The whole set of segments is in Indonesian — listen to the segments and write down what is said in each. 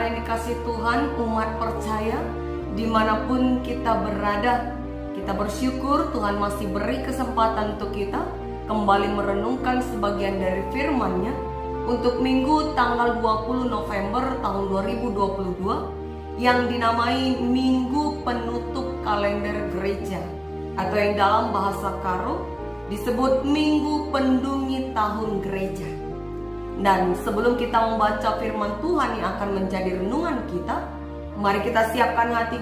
Saudara yang dikasihi Tuhan, umat percaya, dimanapun kita berada, kita bersyukur Tuhan masih beri kesempatan untuk kita kembali merenungkan sebagian dari firman-Nya untuk minggu tanggal 20 November tahun 2022 yang dinamai Minggu Penutup Kalender Gereja, atau yang dalam bahasa Karo disebut Minggu Pendungi Tahun Gereja. Dan sebelum kita membaca firman Tuhan yang akan menjadi renungan kita, mari kita siapkan hati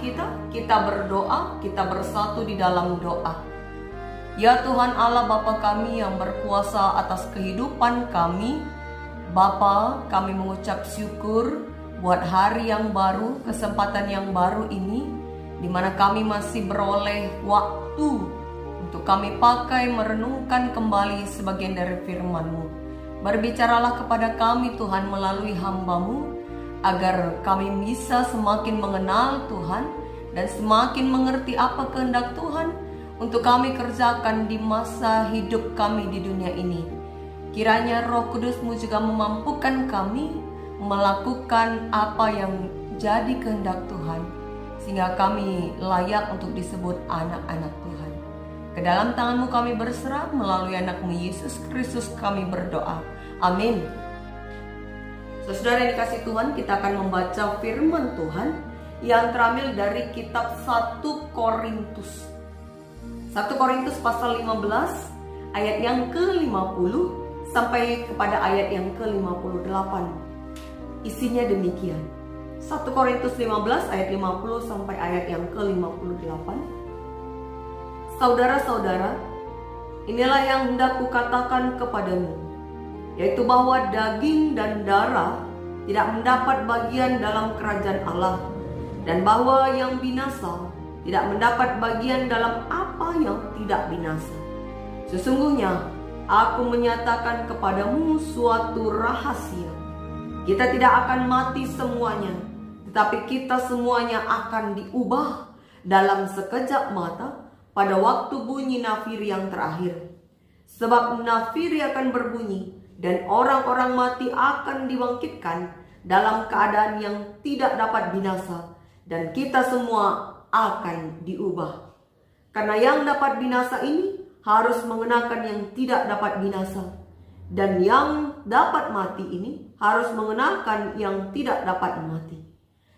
kita berdoa, kita bersatu di dalam doa. Ya Tuhan Allah Bapa kami yang berkuasa atas kehidupan kami, Bapa, kami mengucap syukur buat hari yang baru, kesempatan yang baru ini, di mana kami masih beroleh waktu untuk kami pakai merenungkan kembali sebagian dari firman-Mu. Berbicaralah kepada kami Tuhan melalui hamba-Mu, agar kami bisa semakin mengenal Tuhan dan semakin mengerti apa kehendak Tuhan untuk kami kerjakan di masa hidup kami di dunia ini. Kiranya Roh Kudus-Mu juga memampukan kami melakukan apa yang jadi kehendak Tuhan, sehingga kami layak untuk disebut anak-anak Tuhan. Ke dalam tangan-Mu kami berserah, melalui anak-Mu Yesus Kristus kami berdoa. Amin. Saudara yang dikasihi Tuhan, kita akan membaca firman Tuhan yang terambil dari kitab 1 Korintus. 1 Korintus pasal 15 ayat yang ke-50 sampai kepada ayat yang ke-58. Isinya demikian. 1 Korintus 15 ayat 50 sampai ayat yang ke-58. Saudara-saudara, inilah yang hendak kukatakan kepadamu, yaitu bahwa daging dan darah tidak mendapat bagian dalam kerajaan Allah, dan bahwa yang binasa tidak mendapat bagian dalam apa yang tidak binasa. Sesungguhnya aku menyatakan kepadamu suatu rahasia. Kita tidak akan mati semuanya, tetapi kita semuanya akan diubah dalam sekejap mata pada waktu bunyi nafiri yang terakhir. Sebab nafiri akan berbunyi, dan orang-orang mati akan dibangkitkan dalam keadaan yang tidak dapat binasa, dan kita semua akan diubah. Karena yang dapat binasa ini harus mengenakan yang tidak dapat binasa, dan yang dapat mati ini harus mengenakan yang tidak dapat mati.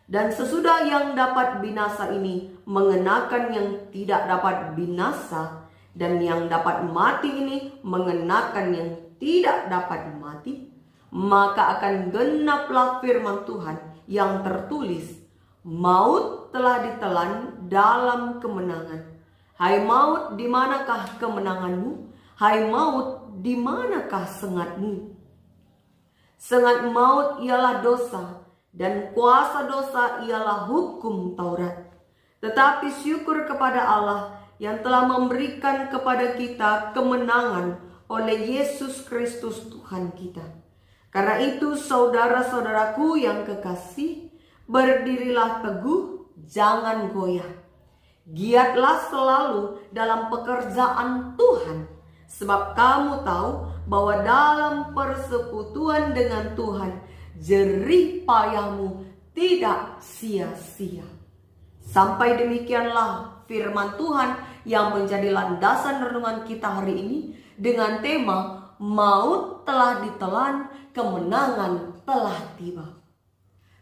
Dan sesudah yang dapat binasa ini mengenakan yang tidak dapat binasa, dan yang dapat mati ini mengenakan yang tidak dapat mati, maka akan genaplah firman Tuhan yang tertulis, maut telah ditelan dalam kemenangan. Hai maut, di manakah kemenanganmu? Hai maut, di manakah sengatmu? Sengat maut ialah dosa, dan kuasa dosa ialah hukum Taurat. Tetapi syukur kepada Allah yang telah memberikan kepada kita kemenangan oleh Yesus Kristus Tuhan kita. Karena itu saudara-saudaraku yang kekasih, berdirilah teguh, jangan goyah. Giatlah selalu dalam pekerjaan Tuhan, sebab kamu tahu bahwa dalam persekutuan dengan Tuhan, jerih payahmu tidak sia-sia. Sampai demikianlah firman Tuhan yang menjadi landasan renungan kita hari ini dengan tema maut telah ditelan, kemenangan telah tiba.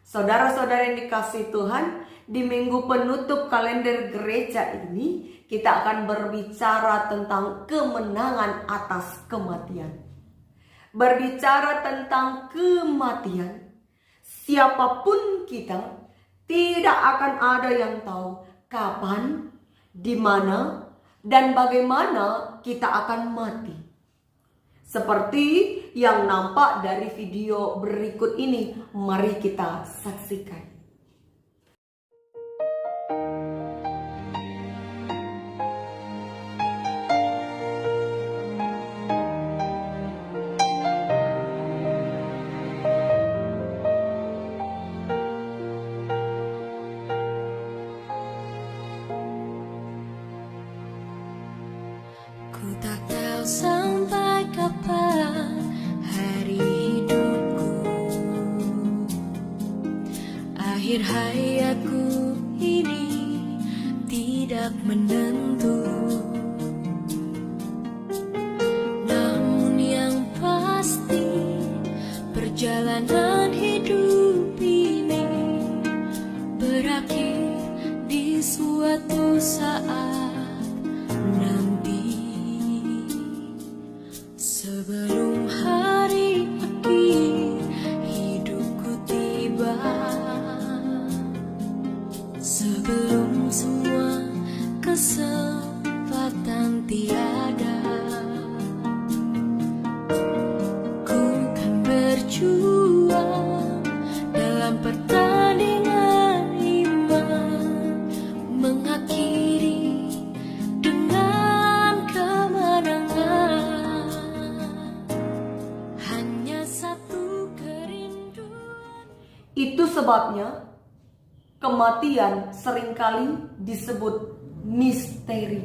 Saudara-saudara yang dikasihi Tuhan, di minggu penutup kalender gereja ini kita akan berbicara tentang kemenangan atas kematian. Berbicara tentang kematian, siapapun kita, tidak akan ada yang tahu kapan, di mana, dan bagaimana kita akan mati. Seperti yang nampak dari video berikut ini, mari kita saksikan. Ku tak tahu sampai kapan hari hidupku akhir hayatku ini tidak menentu. Namun yang pasti perjalanan hidup ini berakhir di suatu saat nanti. Sebelum hari akhir hidupku tiba, sebelum semua kesempatan tiada, ku kan berjuang dalam pertandingan iman, mengakhiri dengan kemenangan. Hanya satu kerinduan. Itu sebabnya kematian seringkali disebut misteri.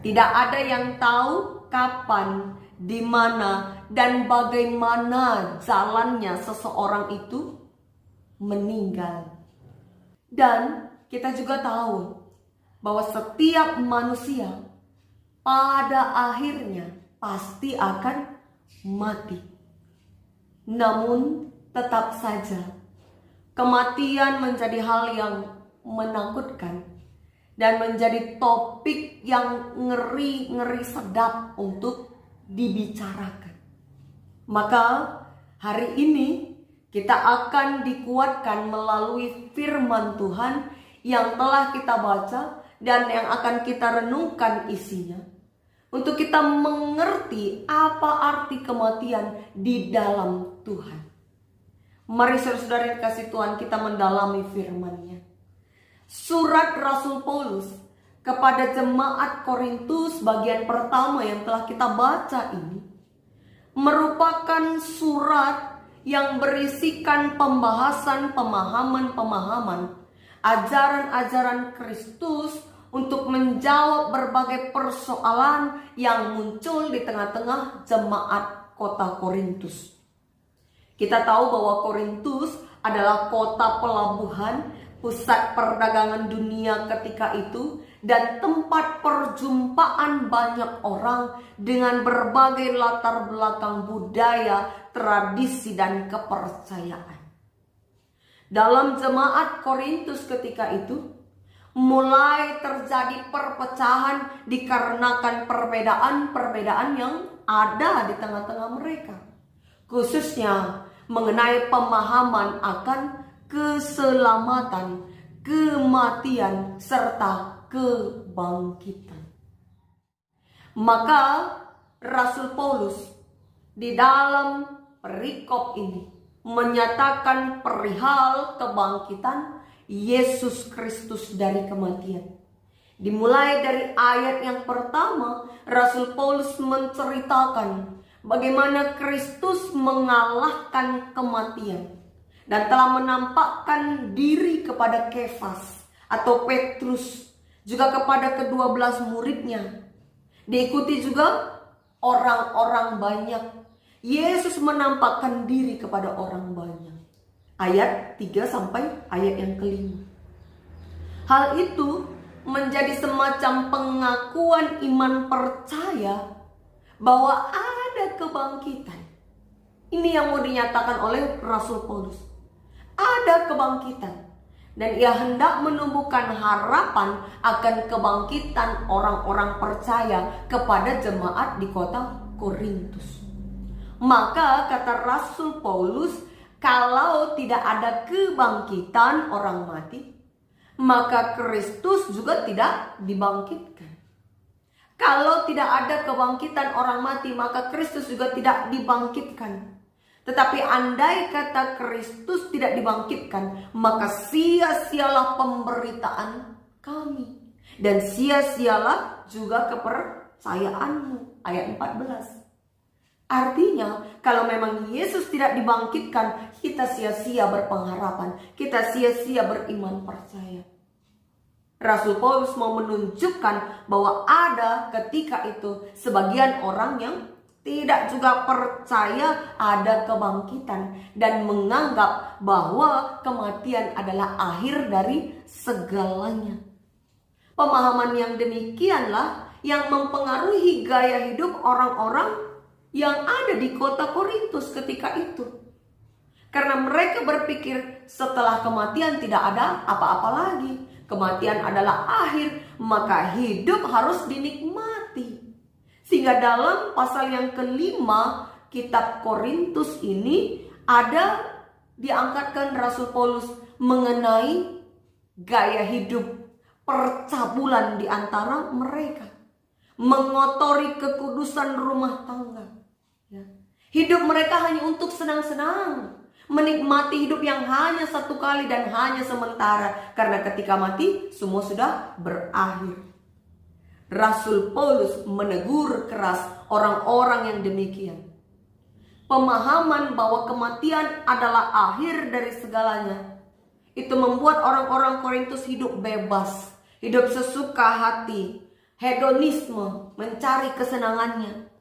Tidak ada yang tahu kapan, di mana, dan bagaimana jalannya seseorang itu meninggal. Dan kita juga tahu bahwa setiap manusia pada akhirnya pasti akan mati. Namun tetap saja kematian menjadi hal yang menakutkan dan menjadi topik yang ngeri-ngeri sedap untuk dibicarakan. Maka hari ini kita akan dikuatkan melalui firman Tuhan yang telah kita baca dan yang akan kita renungkan isinya, untuk kita mengerti apa arti kematian di dalam Tuhan. Mari saudara-saudara yang kasih Tuhan, kita mendalami firman-Nya. Surat Rasul Paulus kepada jemaat Korintus bagian pertama yang telah kita baca ini merupakan surat yang berisikan pembahasan pemahaman-pemahaman ajaran-ajaran Kristus untuk menjawab berbagai persoalan yang muncul di tengah-tengah jemaat kota Korintus. Kita tahu bahwa Korintus adalah kota pelabuhan, pusat perdagangan dunia ketika itu, dan tempat perjumpaan banyak orang dengan berbagai latar belakang budaya, tradisi, dan kepercayaan. Dalam jemaat Korintus ketika itu, mulai terjadi perpecahan dikarenakan perbedaan-perbedaan yang ada di tengah-tengah mereka, khususnya mengenai pemahaman akan keselamatan, kematian, serta kebangkitan. Maka Rasul Paulus di dalam perikop ini menyatakan perihal kebangkitan Yesus Kristus dari kematian. Dimulai dari ayat yang pertama, Rasul Paulus menceritakan bagaimana Kristus mengalahkan kematian dan telah menampakkan diri kepada Kefas atau Petrus, juga kepada ke-12 muridnya. Diikuti juga orang-orang banyak. Yesus menampakkan diri kepada orang banyak. Ayat 3 sampai ayat yang ke-5. Hal itu menjadi semacam pengakuan iman percaya bahwa ada kebangkitan. Ini yang mau dinyatakan oleh Rasul Paulus. Ada kebangkitan. Dan ia hendak menumbuhkan harapan akan kebangkitan orang-orang percaya kepada jemaat di kota Korintus. Maka kata Rasul Paulus, kalau tidak ada kebangkitan orang mati, maka Kristus juga tidak dibangkitkan. Kalau tidak ada kebangkitan orang mati, maka Kristus juga tidak dibangkitkan. Tetapi andai kata Kristus tidak dibangkitkan, maka sia-sialah pemberitaan kami. Dan sia-sialah juga kepercayaanmu. Ayat 14. Artinya, kalau memang Yesus tidak dibangkitkan, kita sia-sia berpengharapan. Kita sia-sia beriman percaya. Rasul Paulus mau menunjukkan bahwa ada ketika itu sebagian orang yang tidak juga percaya ada kebangkitan dan menganggap bahwa kematian adalah akhir dari segalanya. Pemahaman yang demikianlah yang mempengaruhi gaya hidup orang-orang yang ada di kota Korintus ketika itu. Karena mereka berpikir setelah kematian tidak ada apa-apa lagi. Kematian adalah akhir, maka hidup harus dinikmati. Sehingga dalam pasal yang kelima kitab Korintus ini ada diangkatkan Rasul Paulus mengenai gaya hidup percabulan di antara mereka. Mengotori kekudusan rumah tangga. Hidup mereka hanya untuk senang-senang. Menikmati hidup yang hanya satu kali dan hanya sementara. Karena ketika mati semua sudah berakhir. Rasul Paulus menegur keras orang-orang yang demikian. Pemahaman bahwa kematian adalah akhir dari segalanya, itu membuat orang-orang Korintus hidup bebas, hidup sesuka hati, hedonisme, mencari kesenangannya.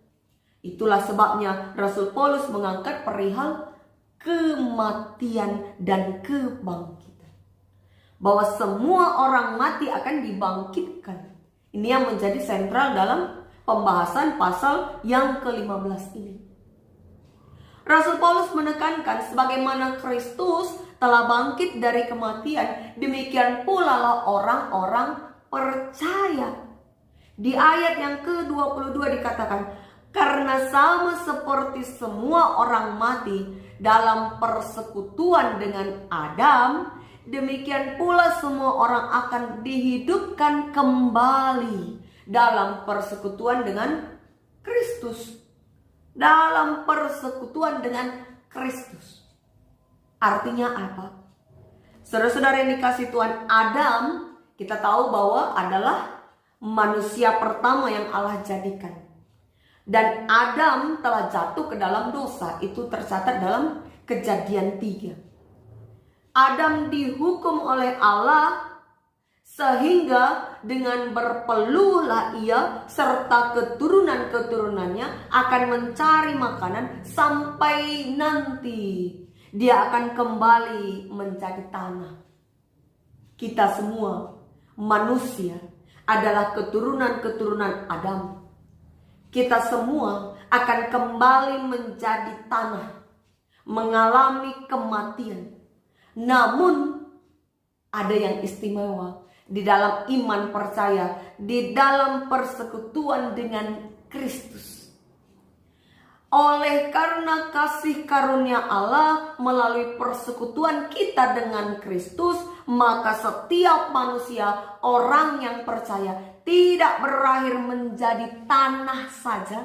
Itulah sebabnya Rasul Paulus mengangkat perihal kematian dan kebangkitan. Bahwa semua orang mati akan dibangkitkan. Ini yang menjadi sentral dalam pembahasan pasal yang ke-15 ini. Rasul Paulus menekankan sebagaimana Kristus telah bangkit dari kematian, demikian pula lah orang-orang percaya. Di ayat yang ke-22 dikatakan, karena sama seperti semua orang mati dalam persekutuan dengan Adam, demikian pula semua orang akan dihidupkan kembali dalam persekutuan dengan Kristus. Dalam persekutuan dengan Kristus. Artinya apa? Saudara-saudara yang dikasihi Tuhan, Adam kita tahu bahwa adalah manusia pertama yang Allah jadikan. Dan Adam telah jatuh ke dalam dosa. Itu tercatat dalam Kejadian 3. Adam dihukum oleh Allah sehingga dengan berpeluhlah ia serta keturunan-keturunannya akan mencari makanan sampai nanti dia akan kembali menjadi tanah. Kita semua manusia adalah keturunan-keturunan Adam. Kita semua akan kembali menjadi tanah, mengalami kematian. Namun ada yang istimewa di dalam iman percaya, di dalam persekutuan dengan Kristus. Oleh karena kasih karunia Allah melalui persekutuan kita dengan Kristus, maka setiap manusia, orang yang percaya, tidak berakhir menjadi tanah saja.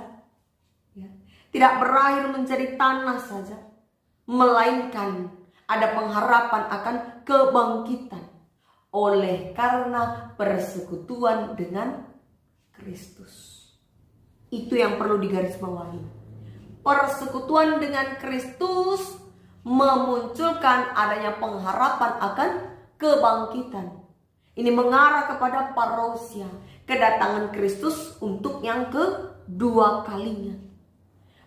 Tidak berakhir menjadi tanah saja. Melainkan ada pengharapan akan kebangkitan. Oleh karena persekutuan dengan Kristus. Itu yang perlu digarisbawahi. Persekutuan dengan Kristus memunculkan adanya pengharapan akan kebangkitan. Ini mengarah kepada parousia, kedatangan Kristus untuk yang kedua kalinya.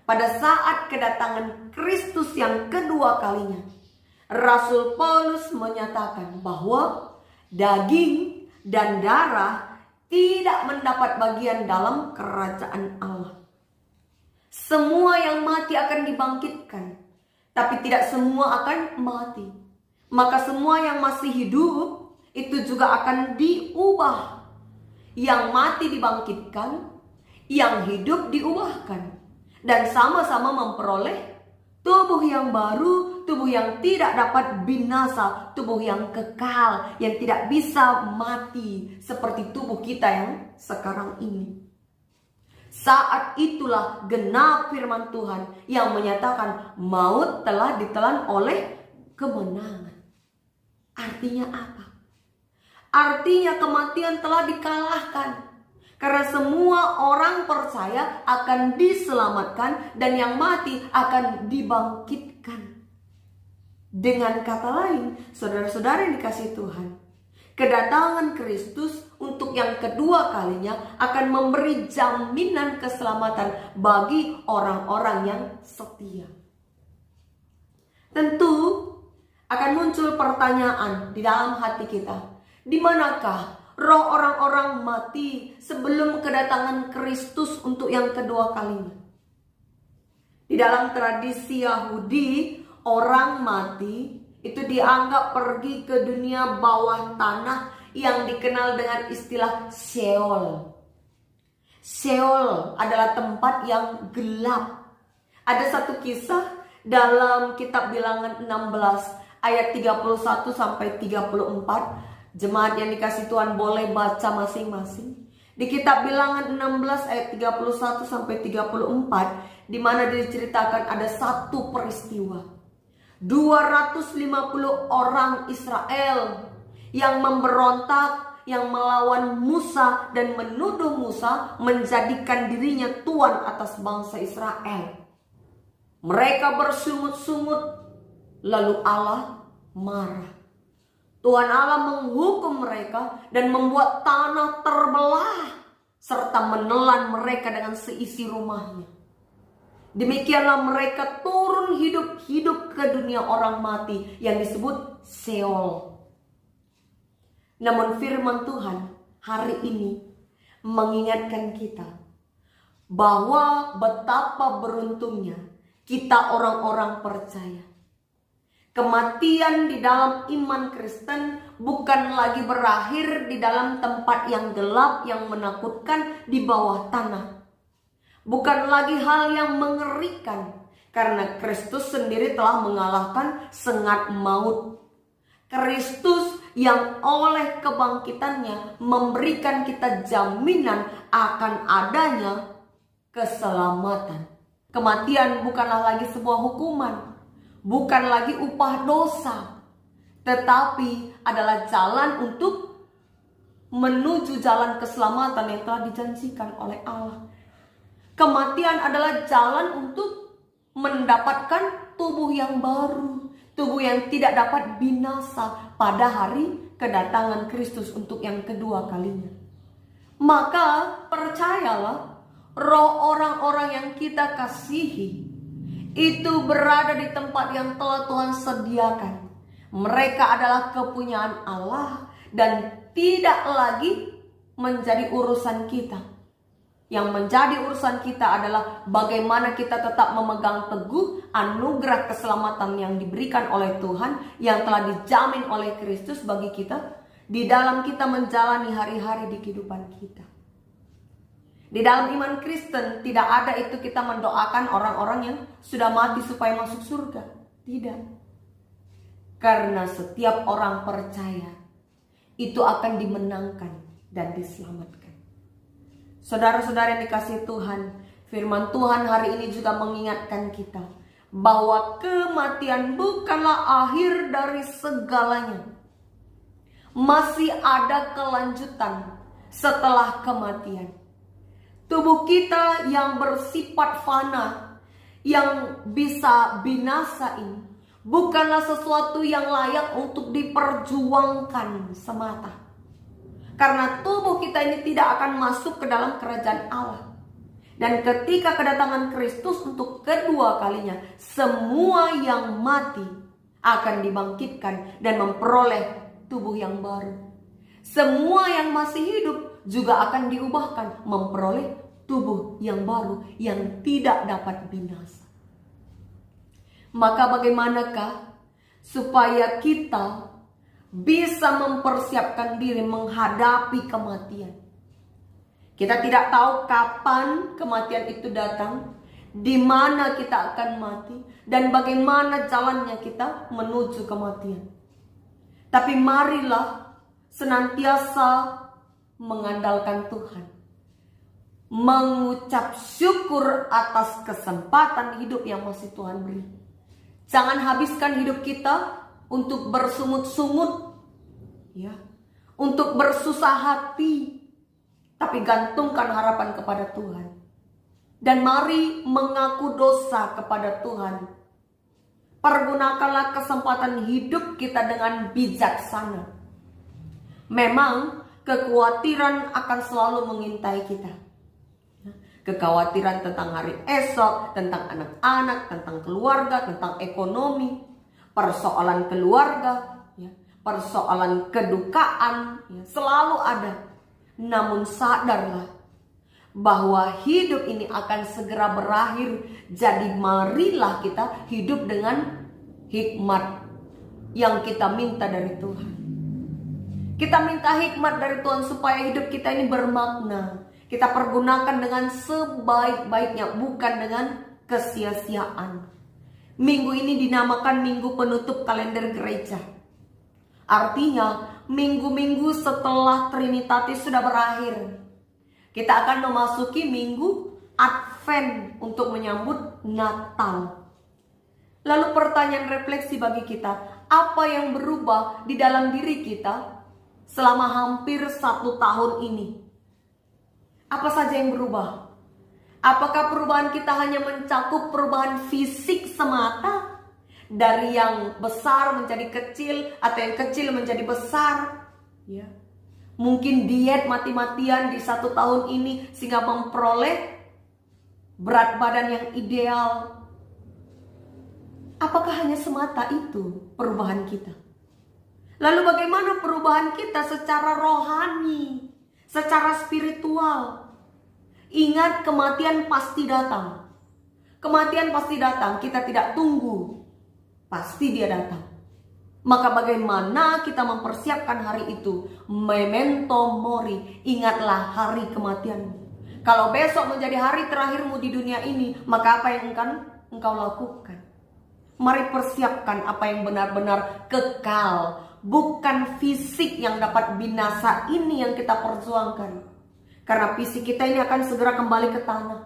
Pada saat kedatangan Kristus yang kedua kalinya, Rasul Paulus menyatakan bahwa daging dan darah tidak mendapat bagian dalam kerajaan Allah. Semua yang mati akan dibangkitkan, tapi tidak semua akan mati. Maka semua yang masih hidup itu juga akan diubah. Yang mati dibangkitkan, yang hidup diubahkan. Dan sama-sama memperoleh tubuh yang baru, tubuh yang tidak dapat binasa, tubuh yang kekal, yang tidak bisa mati seperti tubuh kita yang sekarang ini. Saat itulah genap firman Tuhan yang menyatakan maut telah ditelan oleh kemenangan. Artinya apa? Artinya kematian telah dikalahkan. Karena semua orang percaya akan diselamatkan dan yang mati akan dibangkitkan. Dengan kata lain, saudara-saudara yang dikasihi Tuhan, kedatangan Kristus untuk yang kedua kalinya akan memberi jaminan keselamatan bagi orang-orang yang setia. Tentu akan muncul pertanyaan di dalam hati kita. Di manakah roh orang-orang mati sebelum kedatangan Kristus untuk yang kedua kalinya? Di dalam tradisi Yahudi, orang mati itu dianggap pergi ke dunia bawah tanah yang dikenal dengan istilah Sheol. Sheol adalah tempat yang gelap. Ada satu kisah dalam kitab Bilangan 16 ayat 31 sampai 34. Jemaat yang dikasih Tuhan boleh baca masing-masing. Di kitab Bilangan 16 ayat 31 sampai 34, di mana diceritakan ada satu peristiwa. 250 orang Israel yang memberontak, yang melawan Musa dan menuduh Musa menjadikan dirinya tuan atas bangsa Israel. Mereka bersungut-sungut, lalu Allah marah. Tuhan Allah menghukum mereka dan membuat tanah terbelah serta menelan mereka dengan seisi rumahnya. Demikianlah mereka turun hidup-hidup ke dunia orang mati yang disebut Sheol. Namun firman Tuhan hari ini mengingatkan kita bahwa betapa beruntungnya kita orang-orang percaya. Kematian di dalam iman Kristen bukan lagi berakhir di dalam tempat yang gelap yang menakutkan di bawah tanah. Bukan lagi hal yang mengerikan, karena Kristus sendiri telah mengalahkan sengat maut. Kristus yang oleh kebangkitannya memberikan kita jaminan akan adanya keselamatan. Kematian bukanlah lagi sebuah hukuman, bukan lagi upah dosa, tetapi adalah jalan untuk menuju jalan keselamatan yang telah dijanjikan oleh Allah. Kematian adalah jalan untuk mendapatkan tubuh yang baru, tubuh yang tidak dapat binasa pada hari kedatangan Kristus untuk yang kedua kalinya. Maka percayalah, roh orang-orang yang kita kasihi itu berada di tempat yang telah Tuhan sediakan. Mereka adalah kepunyaan Allah dan tidak lagi menjadi urusan kita. Yang menjadi urusan kita adalah bagaimana kita tetap memegang teguh anugerah keselamatan yang diberikan oleh Tuhan, yang telah dijamin oleh Kristus bagi kita di dalam kita menjalani hari-hari di kehidupan kita. Di dalam iman Kristen tidak ada itu kita mendoakan orang-orang yang sudah mati supaya masuk surga. Tidak. Karena setiap orang percaya itu akan dimenangkan dan diselamatkan. Saudara-saudara yang dikasihi Tuhan, firman Tuhan hari ini juga mengingatkan kita bahwa kematian bukanlah akhir dari segalanya. Masih ada kelanjutan setelah kematian. Tubuh kita yang bersifat fana, yang bisa binasa ini, bukanlah sesuatu yang layak untuk diperjuangkan semata. Karena tubuh kita ini tidak akan masuk ke dalam kerajaan Allah. Dan ketika kedatangan Kristus untuk kedua kalinya, semua yang mati akan dibangkitkan dan memperoleh tubuh yang baru. Semua yang masih hidup juga akan diubahkan memperoleh tubuh yang baru yang tidak dapat binasa. Maka bagaimanakah supaya kita bisa mempersiapkan diri menghadapi kematian? Kita tidak tahu kapan kematian itu datang, di mana kita akan mati, dan bagaimana jalannya kita menuju kematian. Tapi marilah senantiasa mengandalkan Tuhan, mengucap syukur atas kesempatan hidup yang masih Tuhan beri. Jangan habiskan hidup kita untuk bersungut-sungut, ya, untuk bersusah hati, tapi gantungkan harapan kepada Tuhan. Dan mari mengaku dosa kepada Tuhan. Pergunakanlah kesempatan hidup kita dengan bijaksana. Memang kekhawatiran akan selalu mengintai kita. Kekhawatiran tentang hari esok, tentang anak-anak, tentang keluarga, tentang ekonomi, persoalan keluarga, persoalan kedukaan, selalu ada. Namun sadarlah bahwa hidup ini akan segera berakhir. Jadi marilah kita hidup dengan hikmat yang kita minta dari Tuhan. Kita minta hikmat dari Tuhan supaya hidup kita ini bermakna. Kita pergunakan dengan sebaik-baiknya, bukan dengan kesia-siaan. Minggu ini dinamakan minggu penutup kalender gereja. Artinya minggu-minggu setelah Trinitatis sudah berakhir, kita akan memasuki minggu Advent untuk menyambut Natal. Lalu pertanyaan refleksi bagi kita, apa yang berubah di dalam diri kita selama hampir 1 tahun ini? Apa saja yang berubah? Apakah perubahan kita hanya mencakup perubahan fisik semata? Dari yang besar menjadi kecil, atau yang kecil menjadi besar? Mungkin diet mati-matian di 1 tahun ini sehingga memperoleh berat badan yang ideal. Apakah hanya semata itu perubahan kita? Lalu bagaimana perubahan kita secara rohani, secara spiritual? Ingat, kematian pasti datang. Kematian pasti datang, kita tidak tunggu. Pasti dia datang. Maka bagaimana kita mempersiapkan hari itu? Memento mori, ingatlah hari kematianmu. Kalau besok menjadi hari terakhirmu di dunia ini, maka apa yang akan engkau lakukan? Mari persiapkan apa yang benar-benar kekal. Bukan fisik yang dapat binasa ini yang kita perjuangkan. Karena fisik kita ini akan segera kembali ke tanah.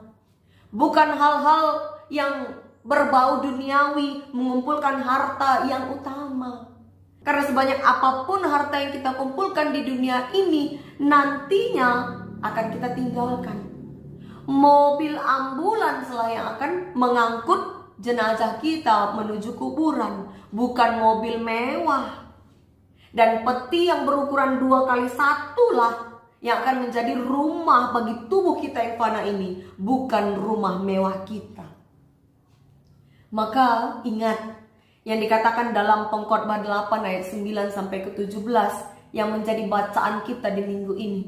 Bukan hal-hal yang berbau duniawi, mengumpulkan harta yang utama. Karena sebanyak apapun harta yang kita kumpulkan di dunia ini, nantinya akan kita tinggalkan. Mobil ambulans lah yang akan mengangkut jenazah kita menuju kuburan, bukan mobil mewah. Dan peti yang berukuran 2x1 lah yang akan menjadi rumah bagi tubuh kita yang fana ini, bukan rumah mewah kita. Maka ingat yang dikatakan dalam Pengkhotbah 8 ayat 9 sampai ke 17 yang menjadi bacaan kita di minggu ini.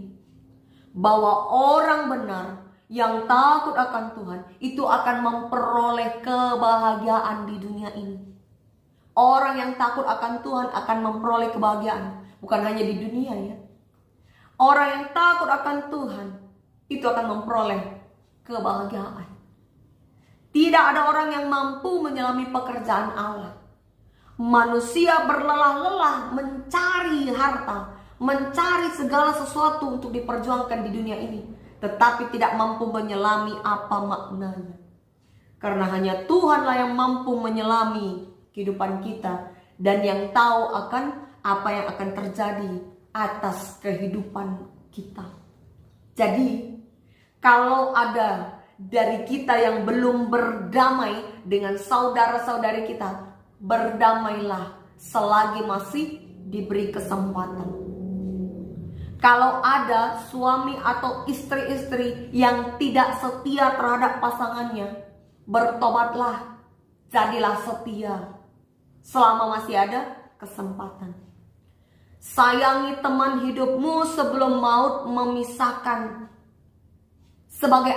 Bahwa orang benar yang takut akan Tuhan itu akan memperoleh kebahagiaan di dunia ini. Orang yang takut akan Tuhan akan memperoleh kebahagiaan, bukan hanya di dunia ya. Orang yang takut akan Tuhan itu akan memperoleh kebahagiaan. Tidak ada orang yang mampu menyelami pekerjaan Allah. Manusia berlelah-lelah mencari harta, mencari segala sesuatu untuk diperjuangkan di dunia ini, tetapi tidak mampu menyelami apa maknanya. Karena hanya Tuhanlah yang mampu menyelami kehidupan kita dan yang tahu akan apa yang akan terjadi atas kehidupan kita. Jadi, kalau ada dari kita yang belum berdamai dengan saudara-saudari kita, berdamailah selagi masih diberi kesempatan. Kalau ada suami atau istri-istri yang tidak setia terhadap pasangannya, bertobatlah, jadilah setia selama masih ada kesempatan. Sayangi teman hidupmu sebelum maut memisahkan. Sebagai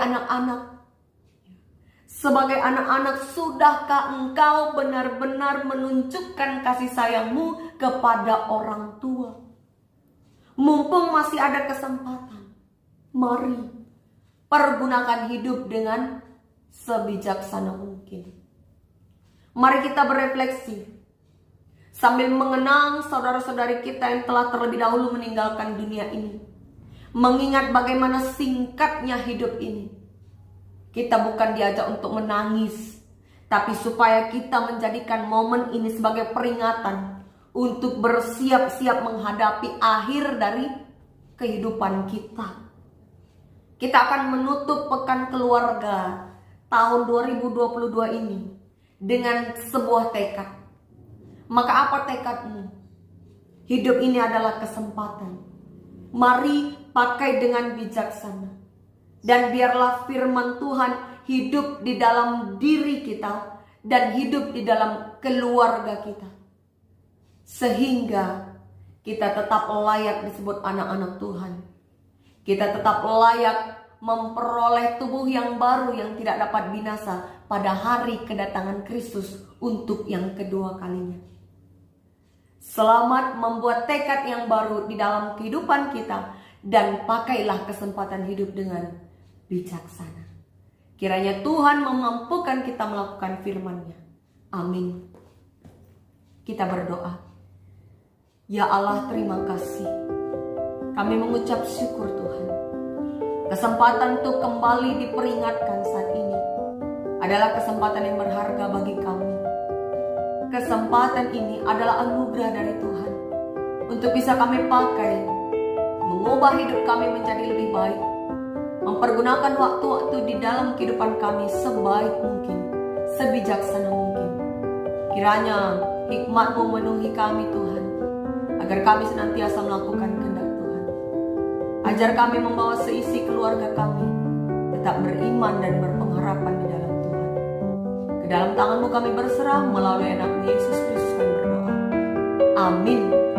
anak-anak, sudahkah engkau benar-benar menunjukkan kasih sayangmu kepada orang tua? Mumpung masih ada kesempatan, mari pergunakan hidup dengan sebijaksana mungkin. Mari kita berefleksi sambil mengenang saudara-saudari kita yang telah terlebih dahulu meninggalkan dunia ini. Mengingat bagaimana singkatnya hidup ini. Kita bukan diajak untuk menangis, tapi supaya kita menjadikan momen ini sebagai peringatan untuk bersiap-siap menghadapi akhir dari kehidupan kita. Kita akan menutup pekan keluarga tahun 2022 ini dengan sebuah tekad. Maka apa tekadmu? Hidup ini adalah kesempatan. Mari pakai dengan bijaksana. Dan biarlah firman Tuhan hidup di dalam diri kita dan hidup di dalam keluarga kita. Sehingga kita tetap layak disebut anak-anak Tuhan. Kita tetap layak memperoleh tubuh yang baru yang tidak dapat binasa pada hari kedatangan Kristus untuk yang kedua kalinya. Selamat membuat tekad yang baru di dalam kehidupan kita dan pakailah kesempatan hidup dengan bijaksana. Kiranya Tuhan memampukan kita melakukan firman-Nya. Amin. Kita berdoa. Ya Allah, terima kasih. Kami mengucap syukur Tuhan. Kesempatan untuk kembali diperingatkan saat ini adalah kesempatan yang berharga bagi kami. Kesempatan ini adalah anugerah dari Tuhan untuk bisa kami pakai, mengubah hidup kami menjadi lebih baik, mempergunakan waktu-waktu di dalam kehidupan kami sebaik mungkin, sebijaksana mungkin. Kiranya hikmat-Mu memenuhi kami Tuhan, agar kami senantiasa melakukan kehendak Tuhan. Ajar kami membawa seisi keluarga kami tetap beriman dan berpengharapan di dalam Tuhan. Ke dalam tangan-Mu kami berserah, melalui anak Yesus Kristus kami berdoa. Amin.